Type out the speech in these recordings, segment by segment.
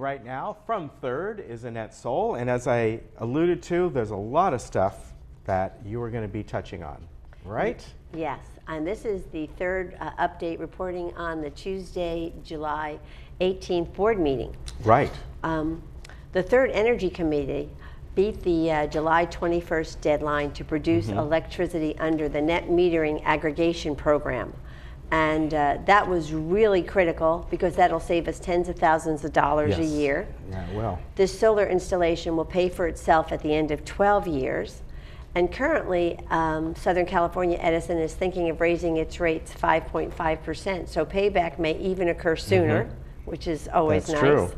right now from Third is Annette Soul, and as I alluded to, there's a lot of stuff that you are going to be touching on, right? Yes, and this is the third update reporting on the Tuesday, July 18th board meeting. Right. The Third Energy Committee beat the July 21st deadline to produce electricity under the net metering aggregation program. And that was really critical because that'll save us tens of thousands of dollars a year. Yeah, well. This solar installation will pay for itself at the end of 12 years. And currently, Southern California Edison is thinking of raising its rates 5.5%. So payback may even occur sooner, which is always That's nice. True.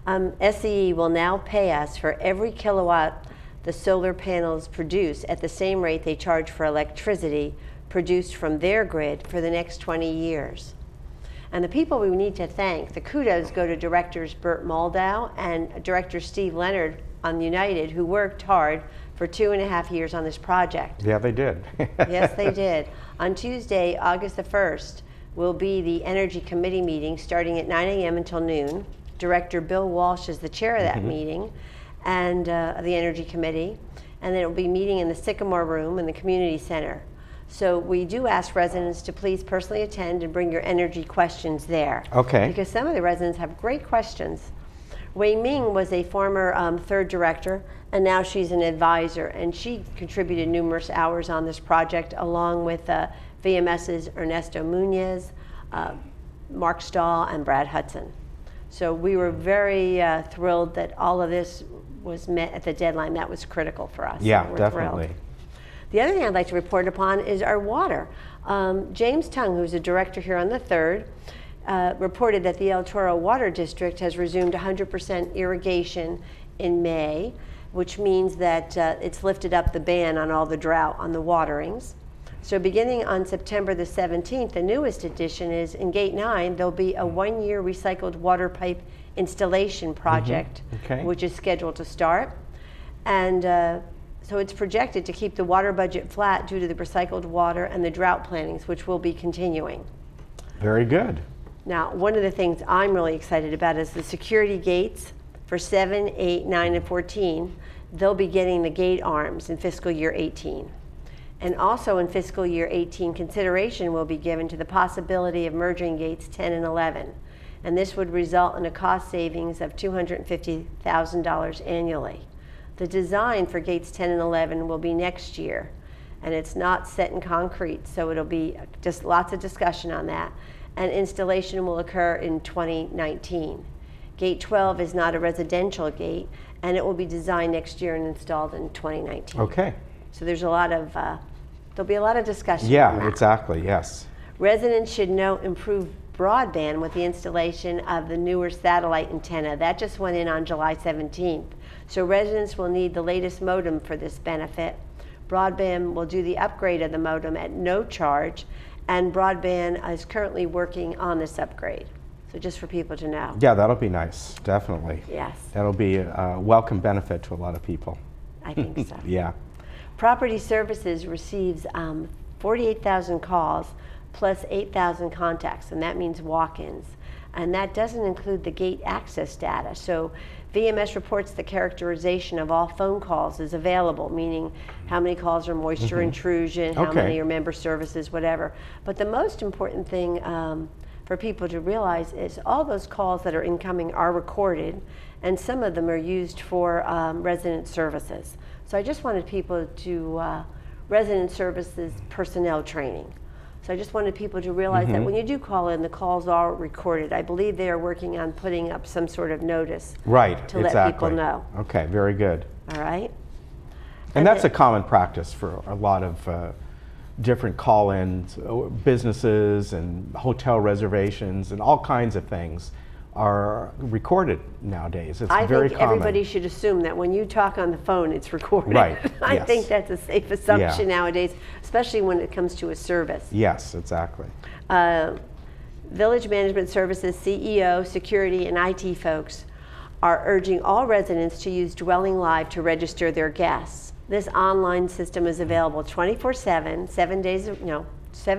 SCE will now pay us for every kilowatt the solar panels produce at the same rate they charge for electricity produced from their grid for the next 20 years. And the people we need to thank, the kudos go to Directors Bert Moldow and Director Steve Leonard on United, who worked hard for 2.5 years on this project. Yeah, they did. Yes, they did. On Tuesday, August the 1st, will be the Energy Committee meeting starting at 9 a.m. until noon. Director Bill Walsh is the chair of that meeting, and of the Energy Committee. And then it will be meeting in the Sycamore Room in the Community Center. So we do ask residents to please personally attend and bring your energy questions there. Okay. Because some of the residents have great questions. Wei Ming was a former Third director, and now she's an advisor, and she contributed numerous hours on this project along with VMS's Ernesto Munoz, Mark Stahl, and Brad Hudson. So we were very thrilled that all of this was met at the deadline. That was critical for us. Yeah, We're definitely. thrilled. The other thing I'd like to report upon is our water. James Tung, who's a director here on the Third, reported that the El Toro Water District has resumed 100% irrigation in May, which means that it's lifted up the ban on all the drought on the waterings. So beginning on September the 17th, the newest addition is in Gate 9, there'll be a 1-year recycled water pipe installation project, which is scheduled to start. And so it's projected to keep the water budget flat due to the recycled water and the drought plantings, which will be continuing. Very good. Now, one of the things I'm really excited about is the security gates for 7, 8, 9, and 14. They'll be getting the gate arms in fiscal year 18. And also in fiscal year 18, consideration will be given to the possibility of merging gates 10 and 11. And this would result in a cost savings of $250,000 annually. The design for gates 10 and 11 will be next year, and it's not set in concrete, so it'll be just lots of discussion on that. And installation will occur in 2019. Gate 12 is not a residential gate, and it will be designed next year and installed in 2019. Okay. So there's a lot of, there'll be a lot of discussion on Yeah, that. exactly, yes. Residents should note improved broadband with the installation of the newer satellite antenna. That just went in on July 17th. So residents will need the latest modem for this benefit. Broadband will do the upgrade of the modem at no charge, and broadband is currently working on this upgrade. So just for people to know. Yeah, that'll be nice, definitely. Yes. That'll be a welcome benefit to a lot of people. I think so. Yeah. Property Services receives 48,000 calls plus 8,000 contacts, and that means walk-ins. And that doesn't include the gate access data. So VMS reports the characterization of all phone calls is available, meaning how many calls are moisture intrusion, how many are member services, whatever. But the most important thing for people to realize is all those calls that are incoming are recorded, and some of them are used for resident services. So I just wanted people to, resident services personnel training. So I just wanted people to realize that when you do call in, the calls are recorded. I believe they are working on putting up some sort of notice to let people know. Okay, very good. All right? And that's a common practice for a lot of different call-ins, businesses and hotel reservations and all kinds of things are recorded nowadays. It's very common. I think everybody should assume that when you talk on the phone, it's recorded. Right, I think that's a safe assumption nowadays, especially when it comes to a service. Yes, exactly. Village Management Services CEO, security, and IT folks are urging all residents to use Dwelling Live to register their guests. This online system is available 24/7, 7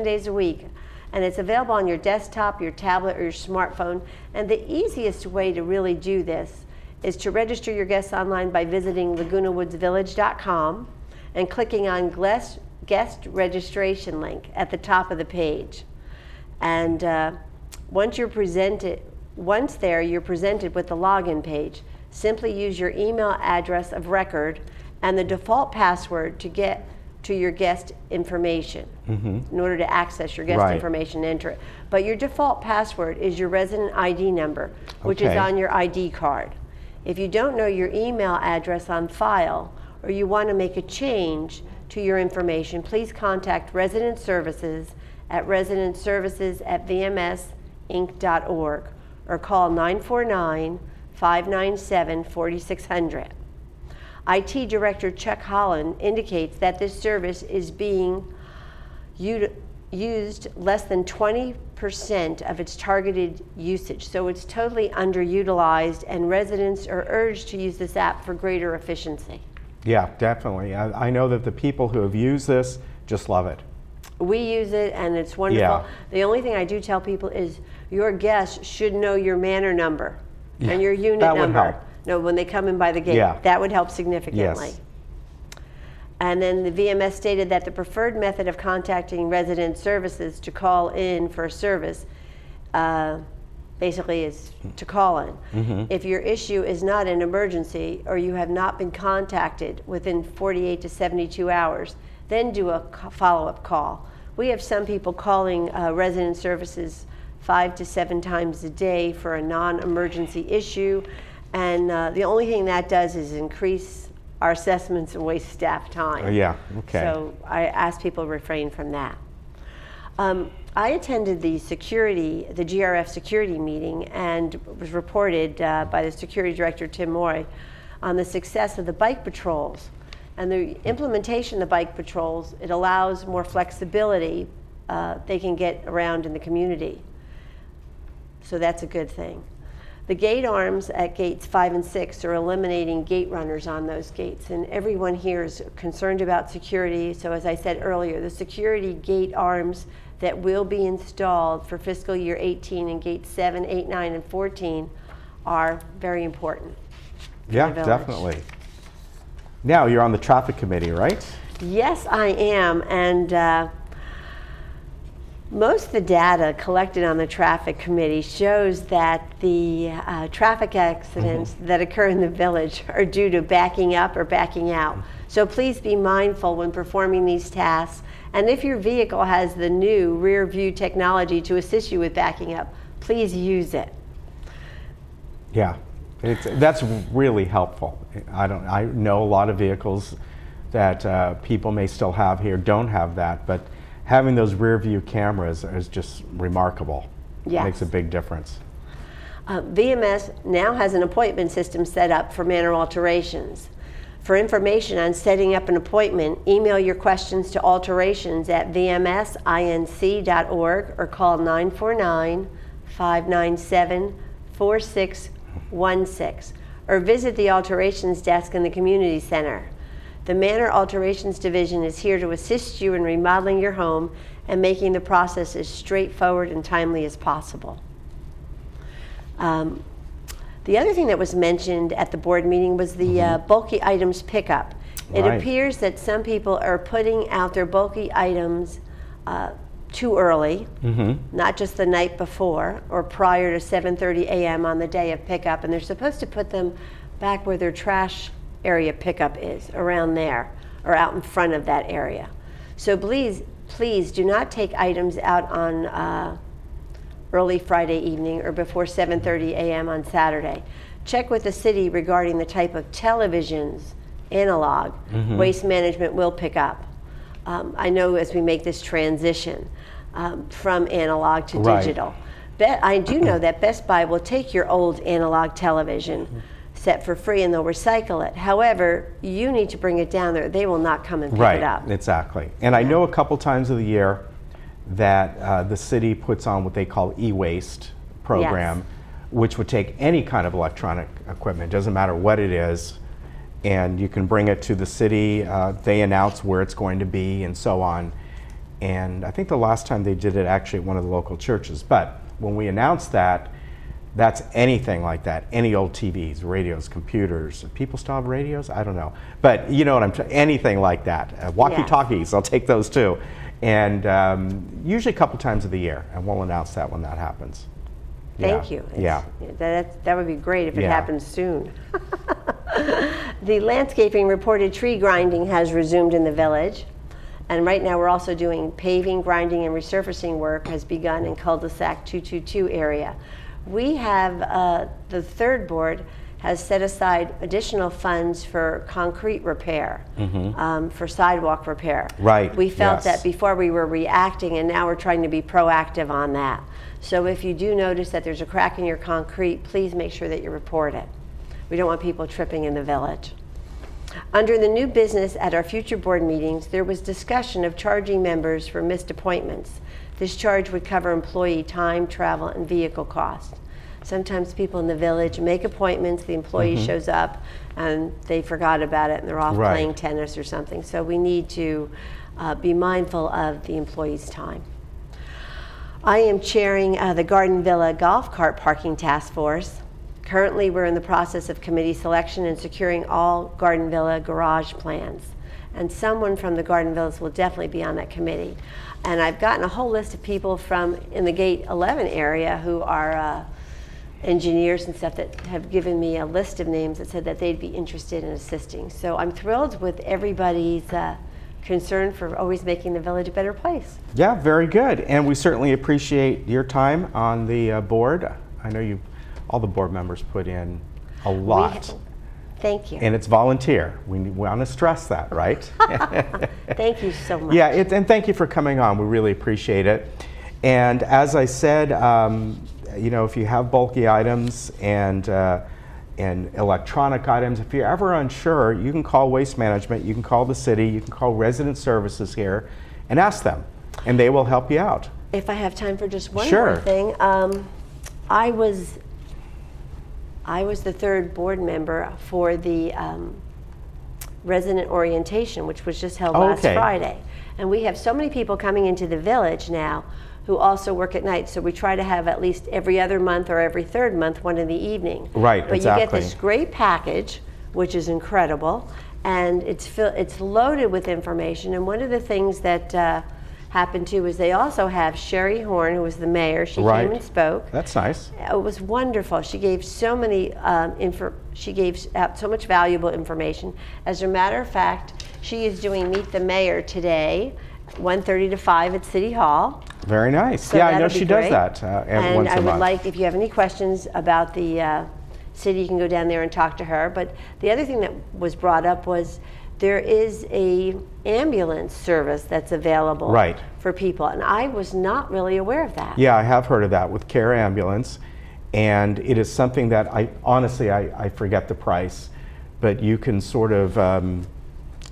days a week, And it's available on your desktop, your tablet, or your smartphone. And the easiest way to really do this is to register your guests online by visiting lagunawoodsvillage.com and clicking on guest registration link at the top of the page. And once there, you're presented with the login page. Simply use your email address of record and the default password to get to your guest information in order to access your guest information and enter it. But your default password is your resident ID number, which is on your ID card. If you don't know your email address on file, or you want to make a change to your information, please contact Resident Services at residentservices@vmsinc.org or call 949-597-4600. IT Director Chuck Holland indicates that this service is being used less than 20% of its targeted usage, so it's totally underutilized, and residents are urged to use this app for greater efficiency. Yeah, definitely. I know that the people who have used this just love it. We use it and it's wonderful. Yeah. The only thing I do tell people is your guests should know your manor number and your unit that number. would help. No, when they come in by the gate, that would help significantly. Yes. And then the VMS stated that the preferred method of contacting resident services to call in for a service basically is to call in. If your issue is not an emergency or you have not been contacted within 48 to 72 hours, then do a follow-up call. We have some people calling resident services 5 to 7 times a day for a non-emergency issue, and the only thing that does is increase our assessments and waste staff time. Yeah, okay. So I ask people to refrain from that. I attended the GRF security meeting, and was reported by the security director, Tim Moy, on the success of the bike patrols. And the implementation of the bike patrols, it allows more flexibility. They can get around in the community. So that's a good thing. The gate arms at gates 5 and 6 are eliminating gate runners on those gates, and everyone here is concerned about security. So as I said earlier, the security gate arms that will be installed for fiscal year 18 in gates 7, 8, 9, and 14 are very important. Yeah, definitely. Now you're on the traffic committee, right? Yes, I am, and most of the data collected on the traffic committee shows that the traffic accidents that occur in the village are due to backing up or backing out. So please be mindful when performing these tasks, and if your vehicle has the new rear view technology to assist you with backing up, please use it. Yeah, that's really helpful. I know a lot of vehicles that people may still have here don't have that, but having those rear view cameras is just remarkable. Yes. It makes a big difference. VMS now has an appointment system set up for manor alterations. For information on setting up an appointment, email your questions to alterations@vmsinc.org or call 949-597-4616 or visit the alterations desk in the community center. The Manor Alterations Division is here to assist you in remodeling your home and making the process as straightforward and timely as possible. The other thing that was mentioned at the board meeting was the bulky items pickup. It appears that some people are putting out their bulky items too early, not just the night before or prior to 7:30 a.m. on the day of pickup, and they're supposed to put them back where their trash area pickup is, around there, or out in front of that area. So please do not take items out on early Friday evening or before 7:30 a.m. on Saturday. Check with the city regarding the type of televisions, analog, Waste Management will pick up. I know as we make this transition from analog to digital. I do know that Best Buy will take your old analog television set for free and they'll recycle it. However, you need to bring it down there. They will not come and pick it up. Right, exactly. And I know a couple times of the year that the city puts on what they call e-waste program, which would take any kind of electronic equipment, doesn't matter what it is, and you can bring it to the city. They announce where it's going to be and so on. And I think the last time they did it actually at one of the local churches. But when we announced that, that's anything like that. Any old TVs, radios, computers. People still have radios? I don't know. But you know what I'm saying, anything like that. Walkie-talkies, I'll take those too. And usually a couple times of the year, and we'll announce that when that happens. Thank you. That would be great if it happens soon. The landscaping reported tree grinding has resumed in the village. And right now we're also doing paving, grinding, and resurfacing work has begun in cul-de-sac 222 area. We have, the third board has set aside additional funds for concrete repair, for sidewalk repair. Right. We felt that before we were reacting, and now we're trying to be proactive on that. So if you do notice that there's a crack in your concrete, please make sure that you report it. We don't want people tripping in the village. Under the new business at our future board meetings, there was discussion of charging members for missed appointments. This charge would cover employee time, travel, and vehicle costs. Sometimes people in the village make appointments, the employee shows up, and they forgot about it, and they're off playing tennis or something. So we need to be mindful of the employee's time. I am chairing the Garden Villa Golf Cart Parking Task Force. Currently, we're in the process of committee selection and securing all Garden Villa garage plans. And someone from the Garden Villas will definitely be on that committee. And I've gotten a whole list of people from in the Gate 11 area who are engineers and stuff that have given me a list of names that said that they'd be interested in assisting. So I'm thrilled with everybody's concern for always making the village a better place. Yeah, very good. And we certainly appreciate your time on the board. I know all the board members put in a lot. Thank you. And it's volunteer. We want to stress that, right? Thank you so much. Yeah, and thank you for coming on. We really appreciate it. And as I said, you know, if you have bulky items and electronic items, if you're ever unsure, you can call Waste Management, you can call the city, you can call Resident Services here and ask them, and they will help you out. If I have time for just one more thing, I was the third board member for the resident orientation, which was just held last Friday. And we have so many people coming into the village now who also work at night, so we try to have at least every other month or every third month, one in the evening. Right, but you get this great package, which is incredible, and it's loaded with information. And one of the things that happened too is they also have Sherry Horn, who was the mayor. She came and spoke. That's nice. It was wonderful. She gave so many she gave out so much valuable information. As a matter of fact, she is doing Meet the Mayor today, 1:30 to 5 at City Hall. Very nice. So yeah, I know she does that once a month. And I would like, if you have any questions about the city, you can go down there and talk to her. But the other thing that was brought up was there is a ambulance service that's available for people, and I was not really aware of that. Yeah, I have heard of that with Care Ambulance, and it is something that honestly I forget the price, but you can sort of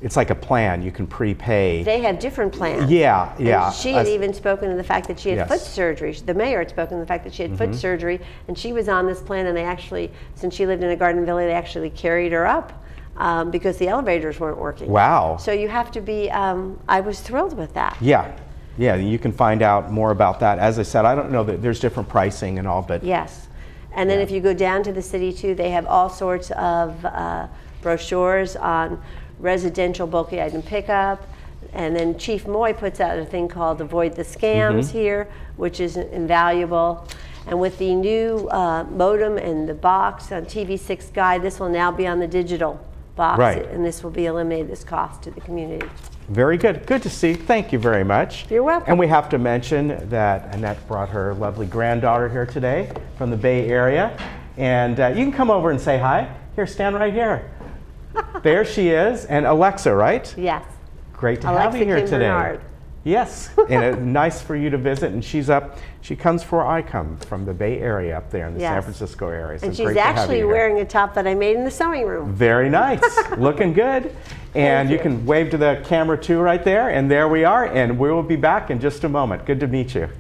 it's like a plan. You can prepay. They have different plans. Yeah, yeah. And she had even spoken to the fact that she had foot surgery. The mayor had spoken to the fact that she had foot surgery, and she was on this plan, and they actually, since she lived in a Garden Villa, they actually carried her up because the elevators weren't working. Wow. So you have to be, I was thrilled with that. Yeah. Yeah, you can find out more about that. As I said, I don't know that there's different pricing and all, but. Yes. And then if you go down to the city too, they have all sorts of brochures on residential bulky item pickup, and then Chief Moy puts out a thing called Avoid the Scams here, which is invaluable. And with the new modem and the box on TV6 Guide, this will now be on the digital box, and this will be eliminated this cost to the community. Very good. Good to see. Thank you very much. You're welcome. And we have to mention that Annette brought her lovely granddaughter here today from the Bay Area, and you can come over and say hi. Here, stand right here. There she is, and Alexa, right? Yes. Great to have you here Kim today. Bernard. Yes, and nice for you to visit. And she comes for I Come from the Bay Area up there in the San Francisco area. So and she's actually wearing a top that I made in the sewing room. Very nice, looking good. And you can wave to the camera too right there. And there we are, and we will be back in just a moment. Good to meet you.